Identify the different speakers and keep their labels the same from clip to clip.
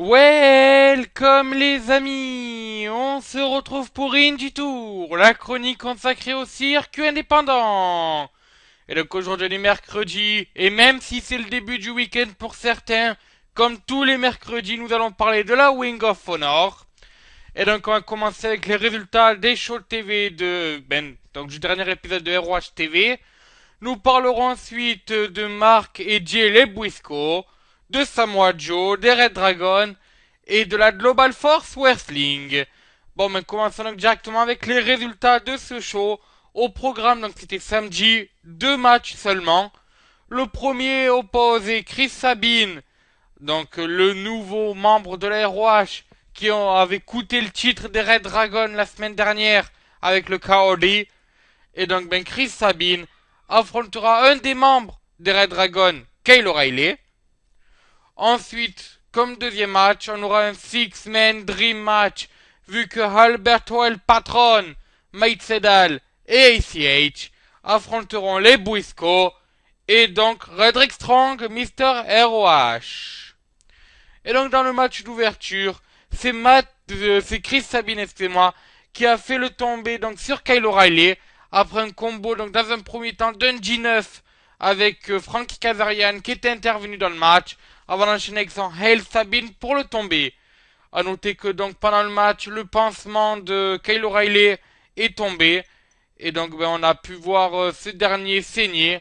Speaker 1: Welcome les amis, on se retrouve pour Indie Tour, la chronique consacrée au circuit indépendant. Et donc aujourd'hui on est mercredi, et même si c'est le début du week-end pour certains, comme tous les mercredis nous allons parler de la Wing of Honor. Et donc on va commencer avec les résultats des shows TV donc du dernier épisode de ROH TV. Nous parlerons ensuite de Mark et Jay les Briscoe, de Samoa Joe, des Red Dragon et de la Global Force Wrestling. Bon, mais commençons donc directement avec les résultats de ce show. Au programme, donc c'était samedi, 2 matchs seulement. Le premier opposait Chris Sabin, donc le nouveau membre de la ROH avait coûté le titre des Red Dragon la semaine dernière avec le KOD. Et donc Chris Sabin affrontera un des membres des Red Dragon, Kyle O'Reilly. Ensuite, comme deuxième match, on aura un Six-Man Dream Match, vu que Alberto El Patron, Mike Sedal et ACH affronteront les Briscoe et donc Roderick Strong, Mr. ROH. Et donc dans le match d'ouverture, c'est Chris Sabin, excusez-moi, qui a fait le tomber donc sur Kyle O'Reilly après un combo donc dans un premier temps d'un G9 avec Frankie Kazarian qui était intervenu dans le match avant d'enchaîner avec son Hail Sabin pour le tomber. A noter que donc pendant le match, le pansement de Kyle O'Reilly est tombé et donc on a pu voir ce dernier saigner,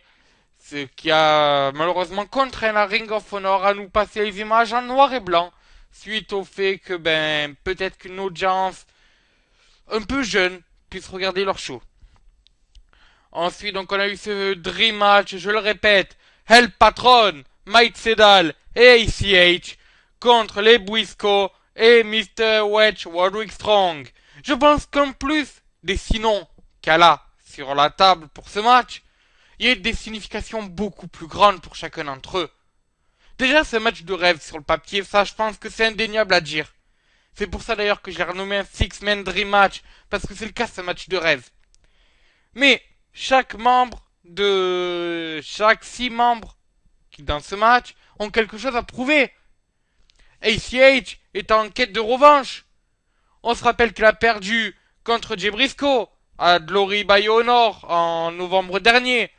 Speaker 1: ce qui a malheureusement contraint la Ring of Honor à nous passer les images en noir et blanc suite au fait que peut-être qu'une audience un peu jeune puisse regarder leur show. Ensuite, donc, on a eu ce Dream Match, je le répète, El Patron, Mike Sedal et ACH contre les Briscoe et Mr. Wedge Warwick Strong. Je pense qu'en plus des sinon qu'il y a là sur la table pour ce match, il y a des significations beaucoup plus grandes pour chacun d'entre eux. Déjà, ce match de rêve sur le papier, ça je pense que c'est indéniable à dire. C'est pour ça d'ailleurs que j'ai renommé un Six-Man Dream Match, parce que c'est le cas, ce match de rêve. Mais chaque 6 membres qui dans ce match ont quelque chose à prouver. ACH est en quête de revanche. On se rappelle qu'il a perdu contre Jay Briscoe à Glory by Honor en novembre dernier,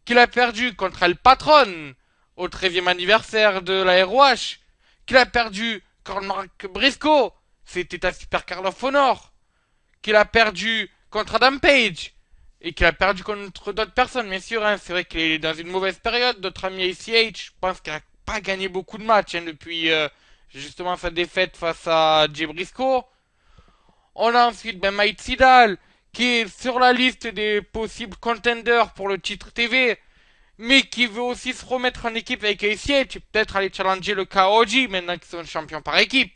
Speaker 1: qu'il a perdu contre El Patron au 13e anniversaire de la ROH, qu'il a perdu contre Mark Briscoe, c'était à Super Card of Honor, qu'il a perdu contre Adam Page, et qu'il a perdu contre d'autres personnes, bien sûr. C'est vrai qu'il est dans une mauvaise période. Notre ami ACH, je pense qu'il n'a pas gagné beaucoup de matchs depuis justement sa défaite face à Jay Briscoe. On a ensuite Mike Sidal, qui est sur la liste des possibles contenders pour le titre TV, mais qui veut aussi se remettre en équipe avec ACH et peut-être aller challenger le KOG maintenant qu'ils sont champions par équipe.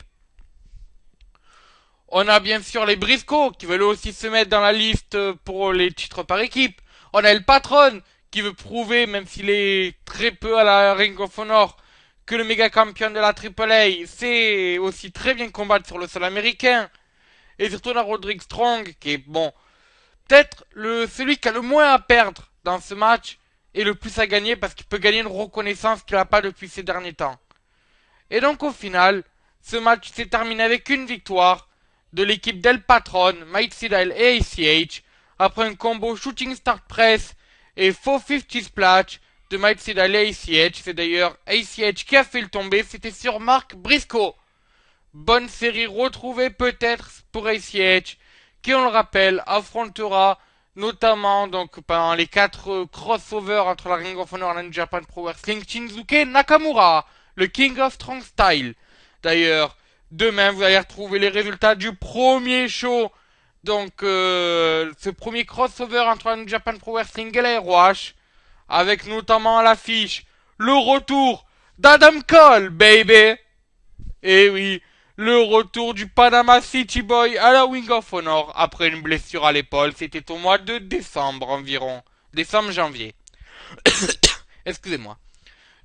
Speaker 1: On a bien sûr les Briscoe qui veulent aussi se mettre dans la liste pour les titres par équipe. On a le Patron qui veut prouver, même s'il est très peu à la Ring of Honor, que le méga champion de la AAA sait aussi très bien combattre sur le sol américain. Et surtout on a Roderick Strong qui est peut-être celui qui a le moins à perdre dans ce match et le plus à gagner parce qu'il peut gagner une reconnaissance qu'il n'a pas depuis ces derniers temps. Et donc au final, ce match s'est terminé avec une victoire de l'équipe d'El Patron, Mike Sidal et ACH, après un combo Shooting Star Press et 450 Splash de Mike Sidal et ACH. C'est d'ailleurs ACH qui a fait le tomber, c'était sur Mark Briscoe. Bonne série retrouvée peut-être pour ACH, qui on le rappelle affrontera notamment donc pendant les 4 crossovers entre la Ring of Honor et la New Japan Pro Wrestling, Shinsuke Nakamura, le King of Strong Style. D'ailleurs, demain vous allez retrouver les résultats du premier show, donc ce premier crossover entre la New Japan Pro Wrestling et la ROH, avec notamment à l'affiche le retour d'Adam Cole, baby. Et oui, le retour du Panama City Boy à la Wing of Honor après une blessure à l'épaule. C'était au mois de décembre environ. Décembre-janvier. Excusez-moi.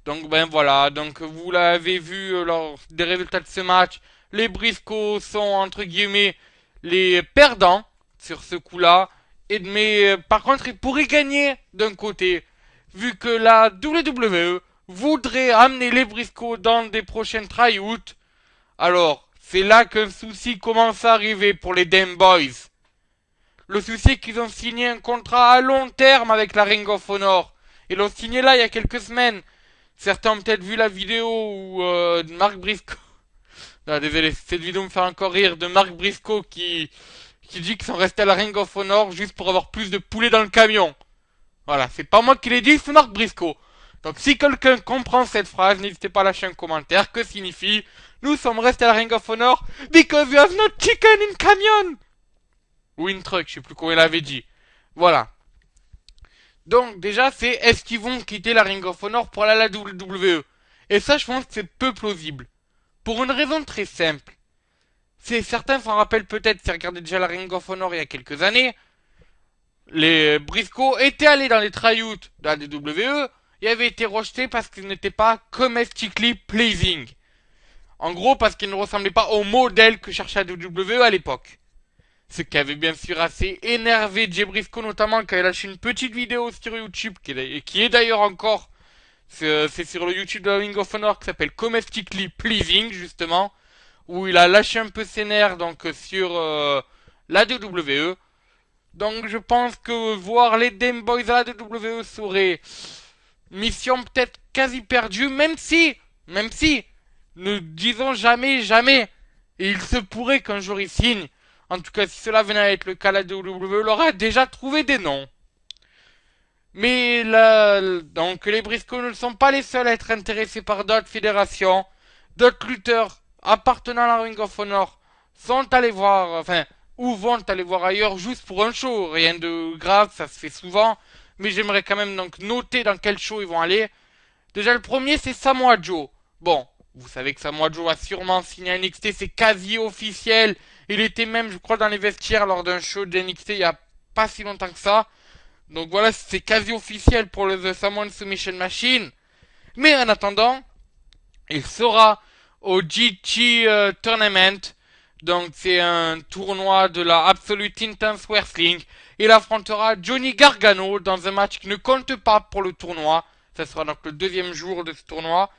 Speaker 1: Donc voilà, donc vous l'avez vu lors des résultats de ce match. Les Briscoe sont entre guillemets les perdants sur ce coup-là. Mais par contre, ils pourraient gagner d'un côté, vu que la WWE voudrait amener les Briscoe dans des prochaines tryouts Alors, c'est là qu'un souci commence à arriver pour les Damn Boys. Le souci est qu'ils ont signé un contrat à long terme avec la Ring of Honor. Ils l'ont signé là il y a quelques semaines. Certains ont peut-être vu la vidéo où Mark Briscoe... Ah, désolé, cette vidéo me fait encore rire de Mark Briscoe qui dit qu'ils sont restés à la Ring of Honor juste pour avoir plus de poulets dans le camion. Voilà, c'est pas moi qui l'ai dit, c'est Mark Briscoe. Donc si quelqu'un comprend cette phrase, n'hésitez pas à lâcher un commentaire. Que signifie nous sommes restés à la Ring of Honor because we have no chicken in camion ou in truck, je sais plus comment il avait dit. Voilà. Donc déjà c'est est-ce qu'ils vont quitter la Ring of Honor pour aller à la WWE? Et ça je pense que c'est peu plausible. Pour une raison très simple. C'est certains s'en rappellent peut-être, si regardaient déjà la Ring of Honor il y a quelques années. Les Briscoe étaient allés dans les tryouts de la WWE et avaient été rejetés parce qu'ils n'étaient pas comestically pleasing. En gros parce qu'ils ne ressemblaient pas au modèle que cherchait la WWE à l'époque. Ce qui avait bien sûr assez énervé Jay Briscoe notamment quand il a lâché une petite vidéo sur YouTube qui est d'ailleurs encore c'est sur le YouTube de la Ring of Honor qui s'appelle Comestically Pleasing justement où il a lâché un peu ses nerfs donc sur la WWE. Donc je pense que voir les Damn Boys à la WWE serait mission peut-être quasi perdue même si ne disons jamais jamais et il se pourrait qu'un jour ils signent. En tout cas si cela venait à être le cas, la WWE leur a déjà trouvé des noms. Mais là, donc les Briscoe ne sont pas les seuls à être intéressés par d'autres fédérations. D'autres lutteurs appartenant à la Ring of Honor sont allés voir, enfin, ou vont aller voir ailleurs juste pour un show. Rien de grave, ça se fait souvent. Mais j'aimerais quand même donc noter dans quel show ils vont aller. Déjà le premier c'est Samoa Joe. Bon, vous savez que Samoa Joe a sûrement signé à NXT, c'est quasi officiel. Il était même, je crois, dans les vestiaires lors d'un show de NXT il y a pas si longtemps que ça. Donc voilà, c'est quasi officiel pour le The Samoan Submission Machine. Mais en attendant, il sera au GT Tournament. Donc c'est un tournoi de la Absolute Intense Wrestling. Il affrontera Johnny Gargano dans un match qui ne compte pas pour le tournoi. Ça sera donc le deuxième jour de ce tournoi.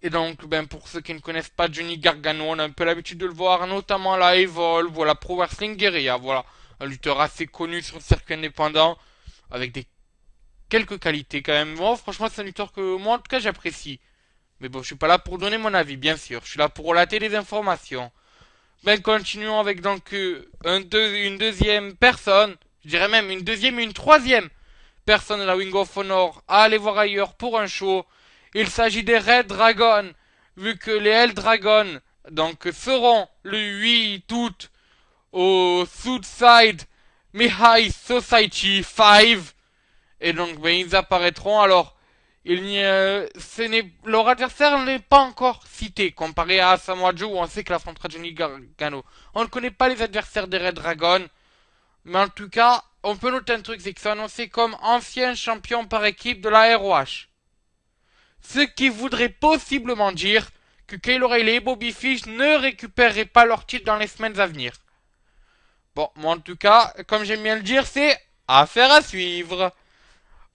Speaker 1: Et donc, ben, pour ceux qui ne connaissent pas Johnny Gargano, on a un peu l'habitude de le voir, notamment à la Evolve, ou à la Pro Wrestling Guerrilla. Voilà, un lutteur assez connu sur le circuit indépendant avec des quelques qualités quand même. Bon, franchement, c'est un lutteur que moi, en tout cas, j'apprécie. Mais bon, je suis pas là pour donner mon avis, bien sûr. Je suis là pour relater des informations. Ben, continuons avec donc une deuxième personne. Je dirais même une deuxième et une troisième personne de la Ring of Honor à aller voir ailleurs pour un show. Il s'agit des Red Dragons. Vu que les Hell Dragons donc seront le 8 août au Southside Mihai Society 5 et donc ben, ils apparaîtront. Alors leur adversaire n'est pas encore cité comparé à Samoa Joe où on sait qu'il affrontera Johnny Gargano. On ne connaît pas les adversaires des Red Dragons, mais en tout cas on peut noter un truc, c'est qu'ils sont annoncés comme anciens champions par équipe de la ROH, ce qui voudrait possiblement dire que Kyle O'Reilly et Bobby Fish ne récupéreraient pas leur titre dans les semaines à venir. Bon, moi en tout cas, comme j'aime bien le dire, c'est affaire à suivre.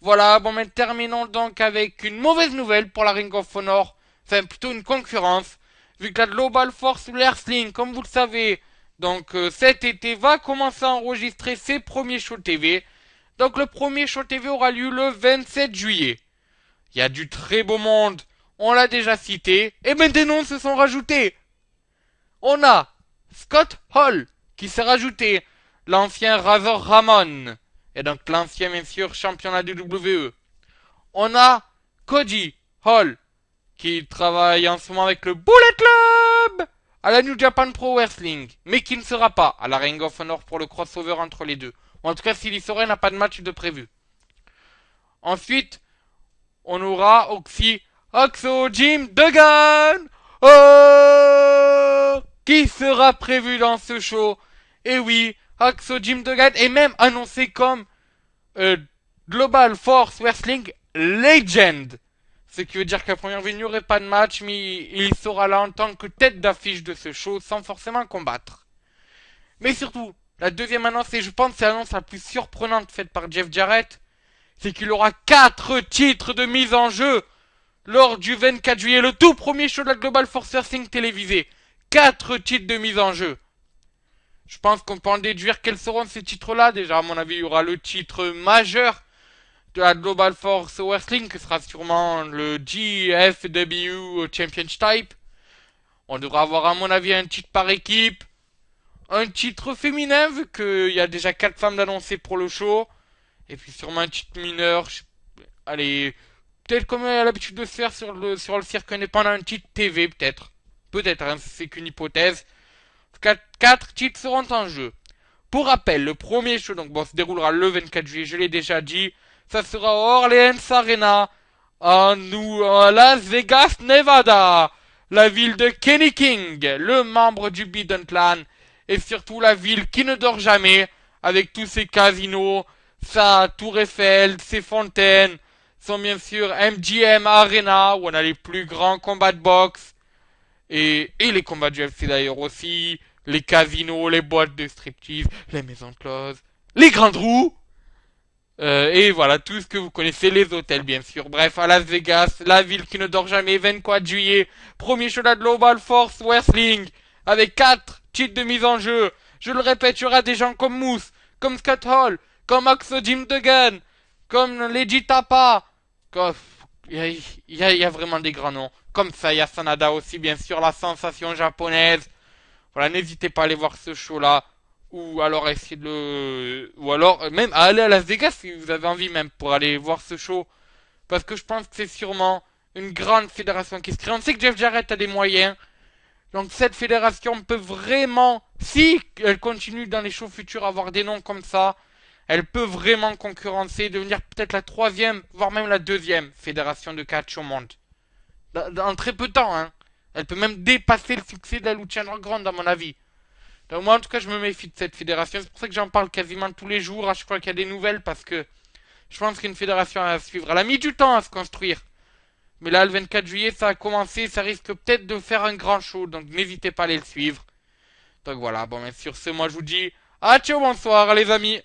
Speaker 1: Voilà, bon, mais terminons donc avec une mauvaise nouvelle pour la Ring of Honor. Enfin, plutôt une concurrence. Vu que la Global Force Wrestling, comme vous le savez, donc cet été va commencer à enregistrer ses premiers shows TV. Donc le premier show TV aura lieu le 27 juillet. Il y a du très beau monde. On l'a déjà cité. Et ben des noms se sont rajoutés. On a Scott Hall qui s'est rajouté, l'ancien Razor Ramon, et donc l'ancien bien sûr championnat du WWE. On a Cody Hall qui travaille en ce moment avec le Bullet Club à la New Japan Pro Wrestling, mais qui ne sera pas à la Ring of Honor pour le crossover entre les deux. Ou en tout cas, s'il y serait, n'a pas de match de prévu. Ensuite, on aura aussi Oxo Jim Duggan. Oh, qui sera prévu dans ce show. Et oui, Oxo Jim Duggan est même annoncé comme Global Force Wrestling Legend. Ce qui veut dire qu'à première vue, il n'y aurait pas de match, mais il sera là en tant que tête d'affiche de ce show sans forcément combattre. Mais surtout, la deuxième annonce, et je pense que c'est l'annonce la plus surprenante faite par Jeff Jarrett, c'est qu'il aura 4 titres de mise en jeu lors du 24 juillet, le tout premier show de la Global Force Wrestling télévisé. 4 titres de mise en jeu. Je pense qu'on peut en déduire quels seront ces titres-là. Déjà, à mon avis, il y aura le titre majeur de la Global Force Wrestling, qui sera sûrement le GFW Championship. On devra avoir, à mon avis, un titre par équipe. Un titre féminin, vu qu'il y a déjà 4 femmes d'annoncer pour le show. Et puis sûrement un titre mineur. Allez, peut-être comme elle a l'habitude de se faire sur le circuit indépendant, un titre TV, peut-être. Peut-être, hein, c'est qu'une hypothèse. 4 titres seront en jeu. Pour rappel, le premier show donc, se déroulera le 24 juillet, je l'ai déjà dit. Ça sera au Orleans Arena, à Las Vegas, Nevada. La ville de Kenny King, le membre du Bidon Clan. Et surtout la ville qui ne dort jamais, avec tous ses casinos, sa tour Eiffel, ses fontaines, son bien sûr MGM Arena, où on a les plus grands combats de boxe. Et les combats du UFC d'ailleurs aussi, les casinos, les boîtes de striptease, les maisons closes, les grandes roues, et voilà, tout ce que vous connaissez, les hôtels bien sûr. Bref, à Las Vegas, la ville qui ne dort jamais, 24 juillet, premier show de la Global Force Wrestling, avec 4 titres de mise en jeu. Je le répète, il y aura des gens comme Moose, comme Scott Hall, comme Oxo Jim Duggan, comme Legit Tapa, comme... Il y a vraiment des grands noms. Comme ça, il y a Sanada aussi, bien sûr, la sensation japonaise. Voilà, n'hésitez pas à aller voir ce show-là. Ou alors essayer de le... Ou alors même à aller à Las Vegas si vous avez envie même pour aller voir ce show. Parce que je pense que c'est sûrement une grande fédération qui se crée. On sait que Jeff Jarrett a des moyens. Donc cette fédération peut vraiment, si elle continue dans les shows futurs à avoir des noms comme ça, elle peut vraiment concurrencer, devenir peut-être la troisième, voire même la deuxième fédération de catch au monde. Dans très peu de temps, hein. Elle peut même dépasser le succès de la Lucha Underground, à mon avis. Donc moi, en tout cas, je me méfie de cette fédération. C'est pour ça que j'en parle quasiment tous les jours, à chaque fois qu'il y a des nouvelles, parce que je pense qu'une fédération à suivre. Elle a mis du temps à se construire. Mais là, le 24 juillet, ça a commencé, ça risque peut-être de faire un grand show, donc n'hésitez pas à aller le suivre. Donc voilà, bon, mais sur ce, moi je vous dis, à ciao, bonsoir les amis.